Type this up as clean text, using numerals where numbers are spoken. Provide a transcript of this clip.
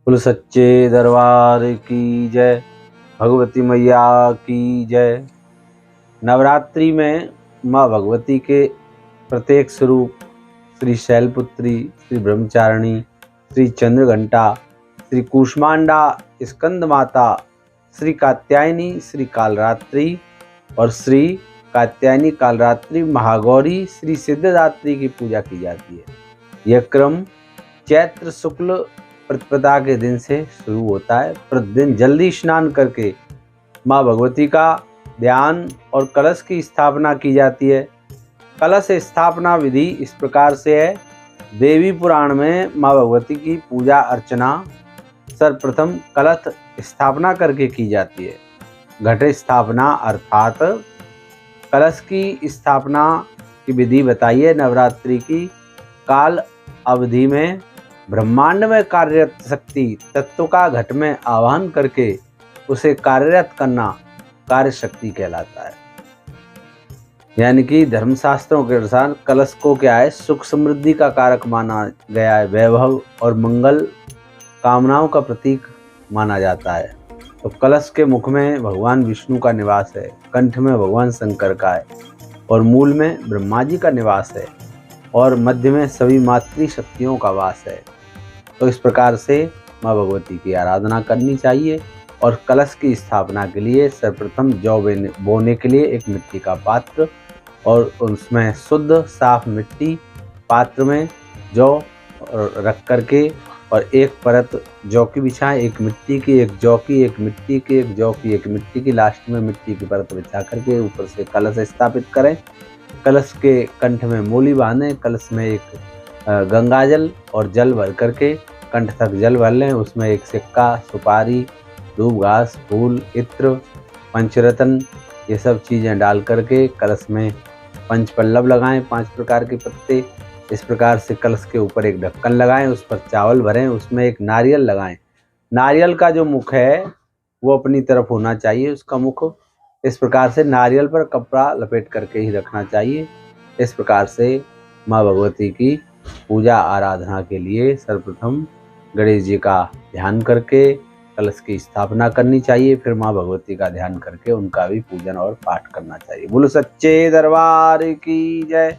बोलो सच्चे दरबार की जय, भगवती मैया की जय। नवरात्रि में माँ भगवती के प्रत्येक स्वरूप श्री शैलपुत्री, श्री ब्रह्मचारिणी, श्री चंद्रघंटा, श्री कूष्मांडा, स्कंद माता, श्री कात्यायनी, श्री कालरात्रि और श्री कात्यायनी कालरात्रि महागौरी, श्री सिद्धदात्री की पूजा की जाती है। यह क्रम चैत्र शुक्ल प्रतिपदा के दिन से शुरू होता है। प्रतिदिन जल्दी स्नान करके माँ भगवती का ध्यान और कलश की स्थापना की जाती है। कलश स्थापना विधि इस प्रकार से है। देवी पुराण में माँ भगवती की पूजा अर्चना सर्वप्रथम कलश स्थापना करके की जाती है। घट स्थापना अर्थात कलश की स्थापना की विधि बताइए। नवरात्रि की काल अवधि में ब्रह्मांड में कार्यरत शक्ति तत्व का घट में आवाहन करके उसे कार्यरत करना कार्य शक्ति कहलाता है। यानी कि धर्मशास्त्रों के अनुसार कलश को क्या है, सुख समृद्धि का कारक माना गया है। वैभव और मंगल कामनाओं का प्रतीक माना जाता है। तो कलश के मुख में भगवान विष्णु का निवास है, कंठ में भगवान शंकर का है और मूल में ब्रह्मा जी का निवास है और मध्य में सभी मातृ शक्तियों का वास है। तो इस प्रकार से माँ भगवती की आराधना करनी चाहिए। और कलश की स्थापना के लिए सर्वप्रथम जौ बोने के लिए एक मिट्टी का पात्र और उसमें शुद्ध साफ मिट्टी पात्र में जौ रख करके और एक परत जौ की बिछाएं, एक मिट्टी की, एक जौ की, एक मिट्टी की, एक जौ की, एक मिट्टी की, लास्ट में मिट्टी की परत बिछा करके ऊपर से कलश स्थापित करें। कलश के कंठ में मूली बांधें। कलश में एक गंगाजल और जल भर करके कंठ तक जल भर लें। उसमें एक सिक्का, सुपारी, धूप, घास, फूल, इत्र, पंचरत्न ये सब चीज़ें डाल करके कलश में पंचपल्लव लगाएं, 5 प्रकार के पत्ते। इस प्रकार से कलश के ऊपर एक ढक्कन लगाएं, उस पर चावल भरें, उसमें एक नारियल लगाएं। नारियल का जो मुख है वो अपनी तरफ होना चाहिए, उसका मुख। इस प्रकार से नारियल पर कपड़ा लपेट करके ही रखना चाहिए। इस प्रकार से माँ भगवती की पूजा आराधना के लिए सर्वप्रथम गणेश जी का ध्यान करके कलश की स्थापना करनी चाहिए। फिर माँ भगवती का ध्यान करके उनका भी पूजन और पाठ करना चाहिए। बोलो सच्चे दरबार की जय।